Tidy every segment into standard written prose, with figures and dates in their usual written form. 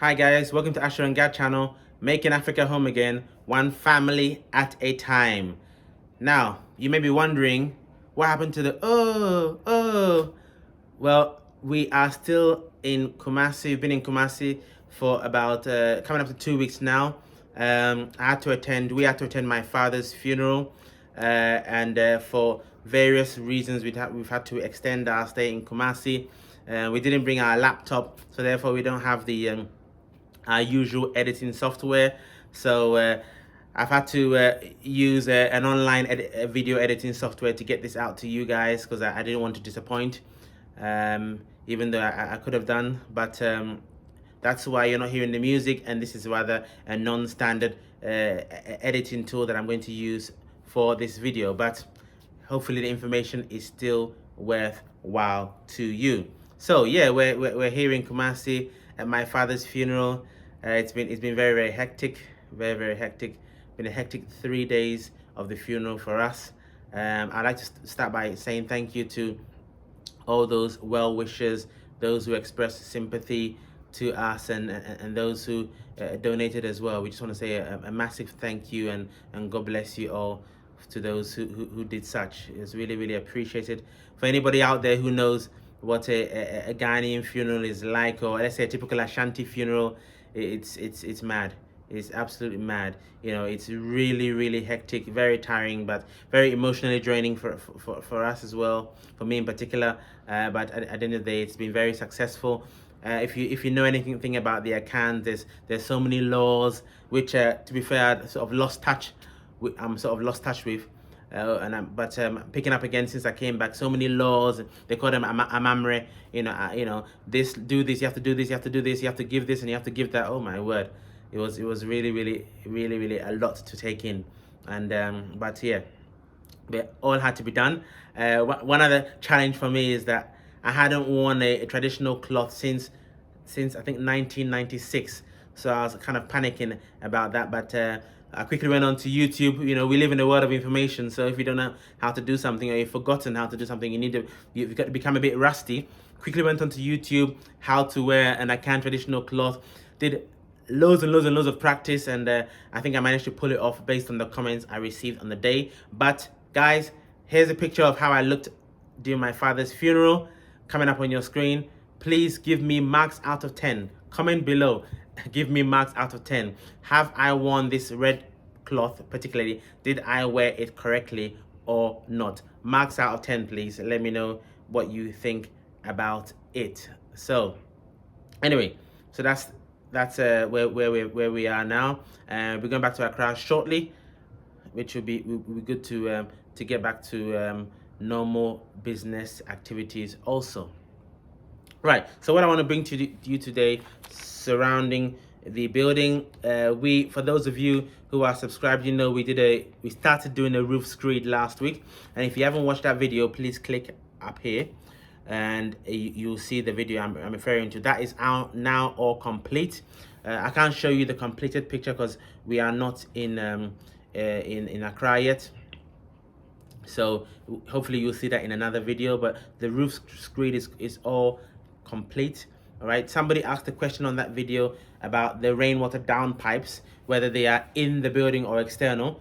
Hi guys, welcome to Asher and Gad channel, making Africa home again, one family at a time. Now, you may be wondering, what happened to the Well, we are still in Kumasi. We've been in Kumasi for about, coming up to 2 weeks now. We had to attend my father's funeral, and for various reasons, we've had to extend our stay in Kumasi. We didn't bring our laptop, so therefore we don't have the our usual editing software. So I've had to use an online video editing software to get this out to you guys, because I didn't want to disappoint, even though I could have done. But that's why you're not hearing the music, and this is rather a non-standard editing tool that I'm going to use for this video. But hopefully the information is still worthwhile to you. So yeah, we're here in Kumasi at my father's funeral. It's been very hectic, very hectic. Been a hectic 3 days of the funeral for us. I'd like to start by saying thank you to all those well wishers, those who expressed sympathy to us, and those who donated as well. We just want to say a massive thank you, and God bless you all, to those who did such. It's really appreciated. For anybody out there who knows what a Ghanaian funeral is like, or let's say a typical Ashanti funeral, it's mad. It's absolutely mad. You know, it's really hectic, very tiring, but very emotionally draining for us as well, for me in particular. But at the end of the day, it's been very successful. If you know anything about the Akan, there's so many laws which, to be fair, sort of lost touch. I'm sort of lost touch with. But picking up again since I came back. So many laws, they call them amamre. You know, this, do this, you have to do this, you have to do this, you have to give this, and you have to give that. Oh my word, it was really a lot to take in. And but yeah, they all had to be done. One other challenge for me is that I hadn't worn a traditional cloth since I think 1996. So I was kind of panicking about that, but I quickly went on to YouTube. You know, we live in a world of information, so if you don't know how to do something, or you've forgotten how to do something, you've got to become a bit rusty. Quickly went onto YouTube, how to wear an Akan traditional cloth. Did loads and loads of practice, and I think I managed to pull it off based on the comments I received on the day. But guys, here's a picture of how I looked during my father's funeral, coming up on your screen. Please give me marks out of 10. Comment below. Give me marks out of 10. Have I worn this red cloth particularly? Did I wear it correctly or not? Marks out of 10, please. Let me know what you think about it. So anyway, so that's where we are now. We're going back to Accra shortly, which will be good to get back to normal business activities also. Right, so what I want to bring to you today surrounding the building, for those of you who are subscribed, you know we started doing a roof screed last week, and if you haven't watched that video, please click up here and you'll see the video I'm referring to. That is out now, all complete. I can't show you the completed picture because we are not in Accra yet. So hopefully you'll see that in another video, but the roof screed is all complete. All right, somebody asked a question on that video about the rainwater down pipes, whether they are in the building or external.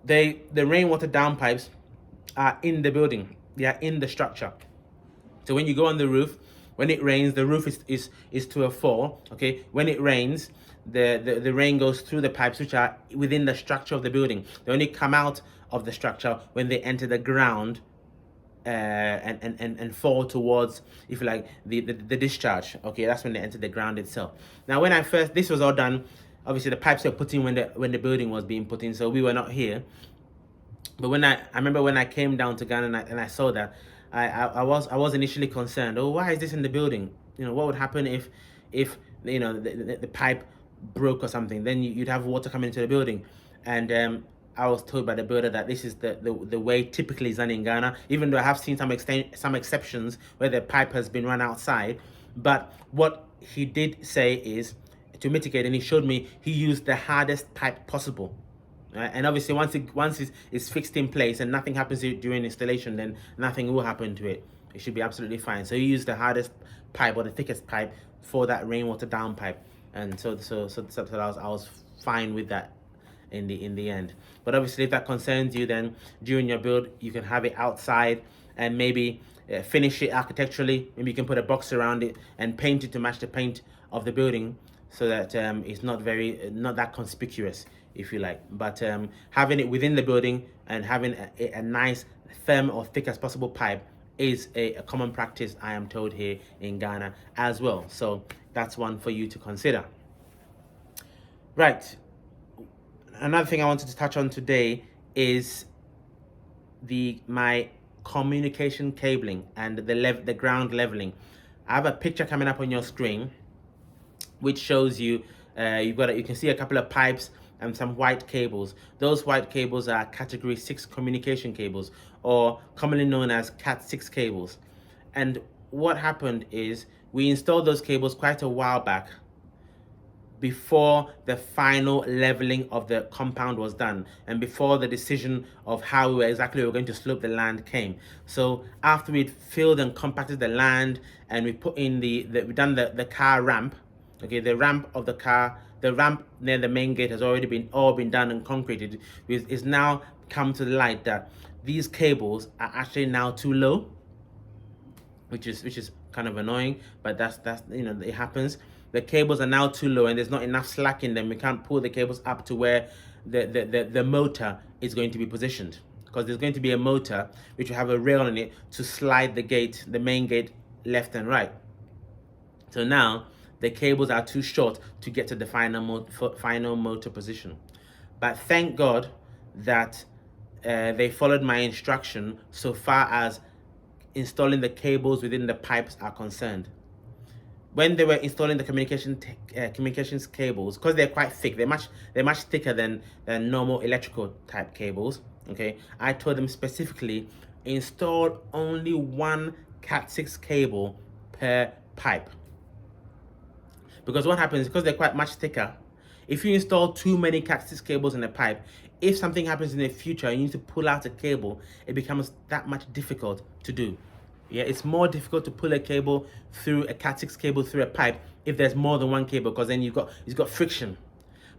The rainwater down pipes are in the building. They are in the structure. So when you go on the roof, when it rains, the roof is to a 4. Okay, when it rains, the rain goes through the pipes, which are within the structure of the building. They only come out of the structure when they enter the ground, and fall towards, if you like, the discharge. Okay, that's when they enter the ground itself. Now, when this was all done, obviously the pipes were put in when the building was being put in, so we were not here. But when I remember when I came down to Ghana and I saw that, I was initially concerned. Oh, why is this in the building? You know, what would happen if you know the pipe broke or something? Then you'd have water coming into the building. And I was told by the builder that this is the way typically is done in Ghana, even though I have seen some exceptions where the pipe has been run outside. But what he did say is, to mitigate, and he showed me, he used the hardest pipe possible. Right? And obviously once it's fixed in place and nothing happens during installation, then nothing will happen to it. It should be absolutely fine. So you use the hardest pipe or the thickest pipe for that rainwater down pipe, and so I was fine with that in the end. But obviously, if that concerns you, then during your build you can have it outside and maybe finish it architecturally. Maybe you can put a box around it and paint it to match the paint of the building, so that it's not that conspicuous, if you like. But having it within the building and having a nice firm or thick as possible pipe is a common practice, I am told, here in Ghana as well. So that's one for you to consider. Right. Another thing I wanted to touch on today is my communication cabling and the ground leveling. I have a picture coming up on your screen which shows you you can see a couple of pipes and some white cables. Those white cables are category 6 communication cables, or commonly known as Cat 6 cables. And what happened is we installed those cables quite a while back, before the final leveling of the compound was done and before the decision of how exactly we were going to slope the land came. So after we'd filled and compacted the land and we put in we've done the car ramp, okay, the ramp of the car, the ramp near the main gate has already been done and concreted. It's now come to the light that these cables are actually now too low, which is kind of annoying, but that's it happens. The cables are now too low and there's not enough slack in them. We can't pull the cables up to where the motor is going to be positioned, because there's going to be a motor which will have a rail on it to slide the main gate left and right. So now the cables are too short to get to the final motor position. But thank God that they followed my instruction so far as installing the cables within the pipes are concerned. When they were installing the communications cables, because they're quite thick, they're much thicker than normal electrical type cables. Okay, I told them specifically install only one Cat 6 cable per pipe, because what happens, because they're quite much thicker, if you install too many Cat 6 cables in a pipe, if something happens in the future and you need to pull out a cable, it becomes that much difficult to do. Yeah, it's more difficult to pull a cable through a Cat 6 cable through a pipe if there's more than one cable, because then it's got friction.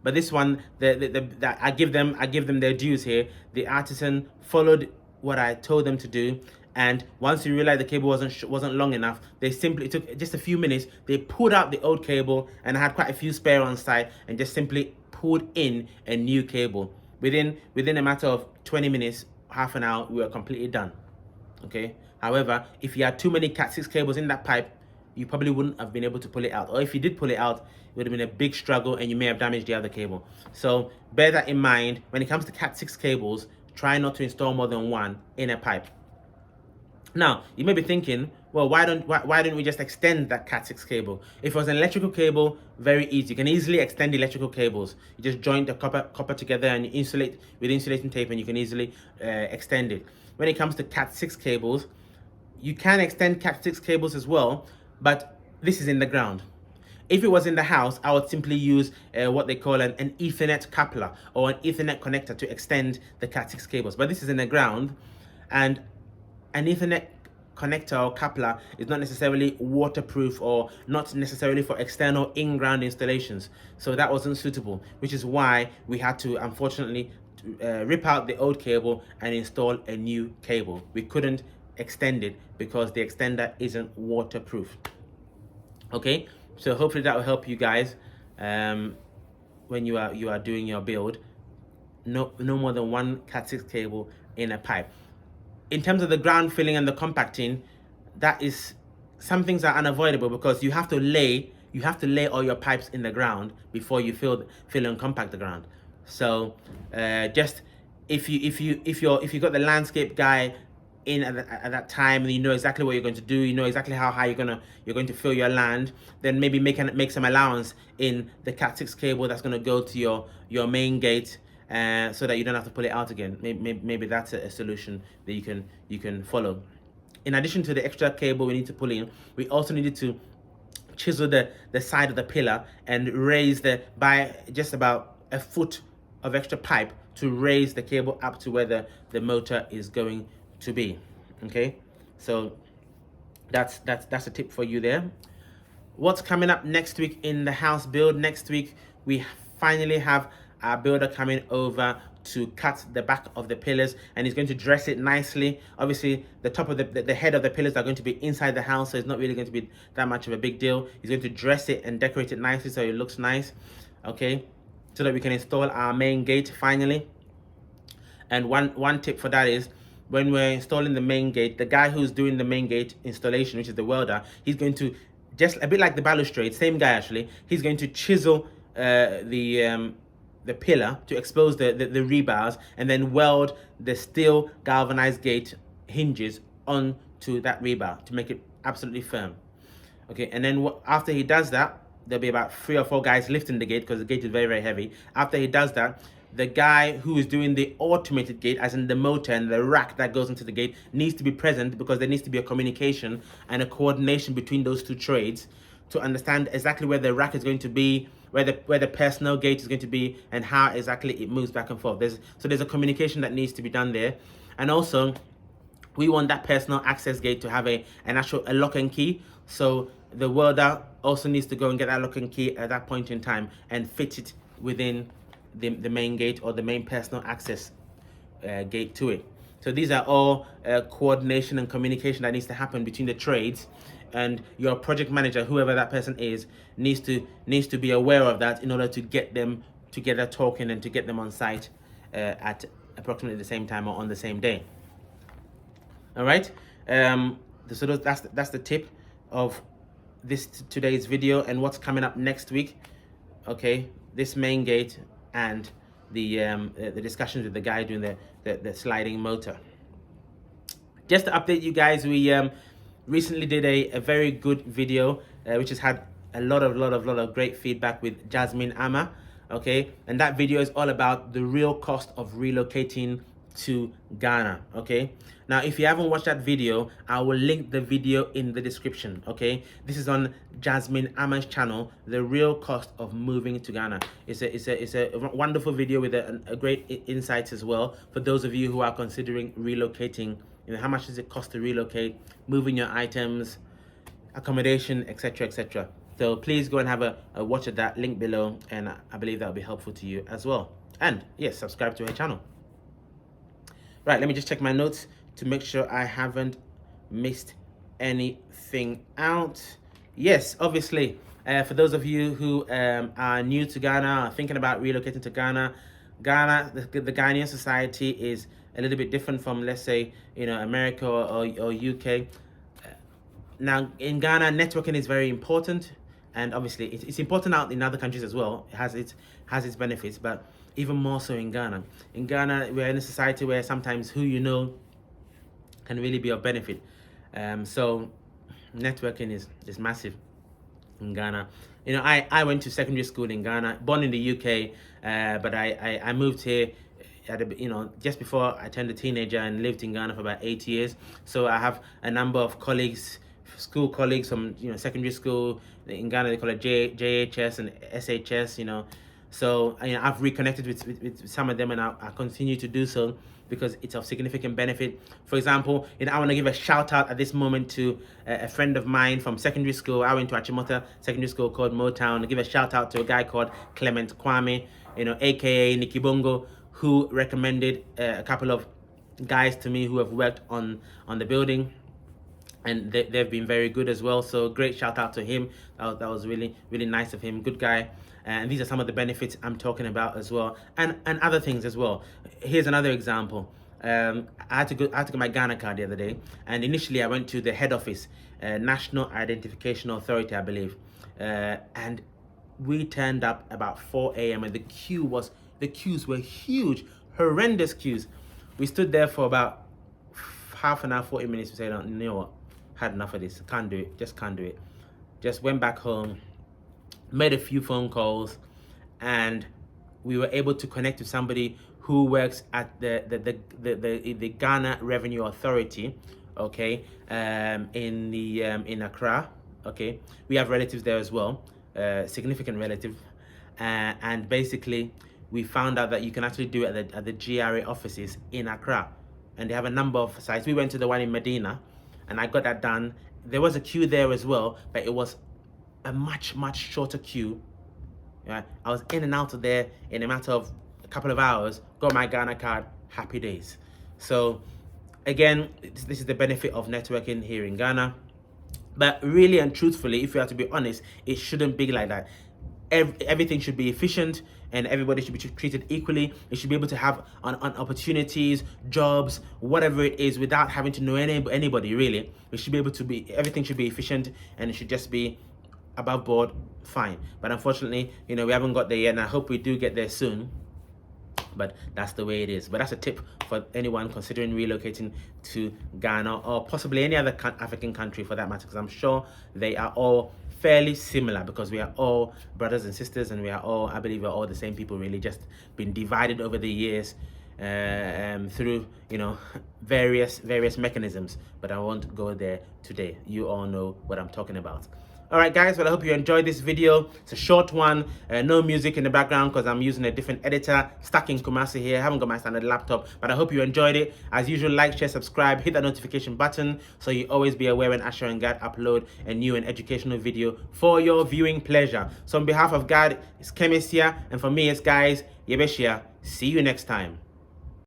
But this one, I give them their dues here. The artisan followed what I told them to do, and once you realized the cable wasn't long enough, they simply, it took just a few minutes, they pulled out the old cable, and I had quite a few spare on site, and just simply pulled in a new cable. Within a matter of 20 minutes, half an hour, we were completely done. Okay. However, if you had too many Cat 6 cables in that pipe, you probably wouldn't have been able to pull it out. Or if you did pull it out, it would have been a big struggle and you may have damaged the other cable. So bear that in mind. When it comes to Cat 6 cables, try not to install more than one in a pipe. Now, you may be thinking, well, why don't we just extend that Cat 6 cable? If it was an electrical cable, very easy. You can easily extend electrical cables. You just join the copper together and you insulate with insulating tape, and you can easily extend it. When it comes to Cat 6 cables, you can extend Cat 6 cables as well, but this is in the ground. If it was in the house, I would simply use what they call an Ethernet coupler or an Ethernet connector to extend the Cat 6 cables. But this is in the ground, and an Ethernet connector or coupler is not necessarily waterproof or not necessarily for external in-ground installations. So that wasn't suitable, which is why we had to, unfortunately, rip out the old cable and install a new cable. We couldn't extend it because the extender isn't waterproof. Okay, so hopefully that will help you guys when you are doing your build. No more than one Cat 6 cable in a pipe. In terms of the ground filling and the compacting, that is, some things are unavoidable because you have to lay all your pipes in the ground before you fill and compact the ground. So just if you got the landscape guy in at that time, and you know exactly what you're going to do, you know exactly how high you're going to fill your land, then maybe make some allowance in the Cat 6 cable that's going to go to your main gate, so that you don't have to pull it out again. Maybe that's a solution that you can follow. In addition to the extra cable we need to pull in, we also needed to chisel the side of the pillar and raise by just about a foot of extra pipe to raise the cable up to where the motor is going to be. Okay, so That's a tip for you there. What's coming up next week in the house build? Next week we finally have our builder coming over to cut the back of the pillars, and he's going to dress it nicely. Obviously the top of the head of the pillars are going to be inside the house, so it's not really going to be that much of a big deal. He's going to dress it and decorate it nicely so it looks nice, okay, so that we can install our main gate finally. And one tip for that is, when we're installing the main gate, the guy who's doing the main gate installation, which is the welder, he's going to, just a bit like the balustrade, same guy actually, he's going to chisel the pillar to expose the rebars, and then weld the steel galvanized gate hinges onto that rebar to make it absolutely firm. Okay, and then after he does that, there'll be about 3 or 4 guys lifting the gate because the gate is very, very heavy. After he does that, the guy who is doing the automated gate, as in the motor and the rack that goes into the gate, needs to be present, because there needs to be a communication and a coordination between those two trades to understand exactly where the rack is going to be, where the personal gate is going to be, and how exactly it moves back and forth. There's a communication that needs to be done there. And also, we want that personal access gate to have an actual lock and key. So the welder also needs to go and get that lock and key at that point in time and fit it within the main gate, or the main personal access gate to it. So these are all coordination and communication that needs to happen between the trades, and your project manager, whoever that person is, needs to be aware of that in order to get them together talking and to get them on site at approximately the same time or on the same day. All right, so that's the tip of today's video and what's coming up next week. Okay, this main gate and the discussions with the guy doing the sliding motor. Just to update you guys, we recently did a very good video which has had a lot of great feedback with Jasmine Ama. Okay, and that video is all about the real cost of relocating to Ghana. Okay, now if you haven't watched that video, I will link the video in the description. Okay, this is on Jasmine Ama's channel, the real cost of moving to Ghana. It's a wonderful video with a great insights as well for those of you who are considering relocating. You know, how much does it cost to relocate, moving your items, accommodation, etc., etc. So please go and have a watch of that, link below, and I believe that'll be helpful to you as well. And yes, subscribe to her channel. Right, let me just check my notes to make sure I haven't missed anything out. Yes, obviously, for those of you who are new to Ghana, are thinking about relocating to Ghana, the Ghanaian society is a little bit different from, let's say, America or UK. Now, in Ghana, networking is very important, and obviously it's important out in other countries as well. It has its benefits, but even more so in Ghana. In Ghana, we're in a society where sometimes who you know can really be of benefit. So networking is massive in Ghana. I went to secondary school in Ghana, born in the UK, but I moved here just before I turned a teenager, and lived in Ghana for about 8 years. So I have a number of colleagues, school colleagues from secondary school in Ghana. They call it JHS and SHS. So I've reconnected with some of them, and I continue to do so because it's of significant benefit. For example, I want to give a shout out at this moment to a friend of mine from secondary school. I went to Achimota Secondary School called Motown. I give a shout out to a guy called Clement Kwame, aka Nicky Bongo, who recommended a couple of guys to me who have worked on the building, and they've been very good as well. So great shout out to him. That was really nice of him. Good guy. And these are some of the benefits I'm talking about as well, and other things as well. Here's another example. I had to get my Ghana card the other day, and initially I went to the head office, National Identification Authority, I believe, and we turned up about 4 a.m. and the queues were huge, horrendous queues. We stood there for about half an hour, 40 minutes. We said, you know what, had enough of this, can't do it, just can't do it. Just went back home, made a few phone calls, and we were able to connect with somebody who works at the Ghana Revenue Authority, okay, in Accra, okay. We have relatives there as well, significant relative, and basically we found out that you can actually do it at the GRA offices in Accra, and they have a number of sites. We went to the one in Medina, and I got that done there was a queue there as well, but it was a much shorter queue. Yeah, I was in and out of there in a matter of a couple of hours, got my Ghana card, happy days. So again, this is the benefit of networking here in Ghana. But really and truthfully, if you have to be honest, it shouldn't be like that. Everything should be efficient and everybody should be treated equally. It should be able to have on opportunities, jobs, whatever it is, without having to know anybody really. It should be able to be, everything should be efficient, and it should just be above board, fine. But unfortunately, we haven't got there yet, and I hope we do get there soon. But that's the way it is. But that's a tip for anyone considering relocating to Ghana, or possibly any other African country for that matter, because I'm sure they are all fairly similar, because we are all brothers and sisters, and we are all, I believe, we're all the same people, really, just been divided over the years through various mechanisms. But I won't go there today. You all know what I'm talking about. All right, guys, well, I hope you enjoyed this video. It's a short one, no music in the background because I'm using a different editor, stuck in Kumasi here. I haven't got my standard laptop, but I hope you enjoyed it. As usual, like, share, subscribe, hit that notification button so you always be aware when Asher and Gad upload a new and educational video for your viewing pleasure. So on behalf of Gad, it's Chemist here, and for me, it's guys, Yebeshia. See you next time.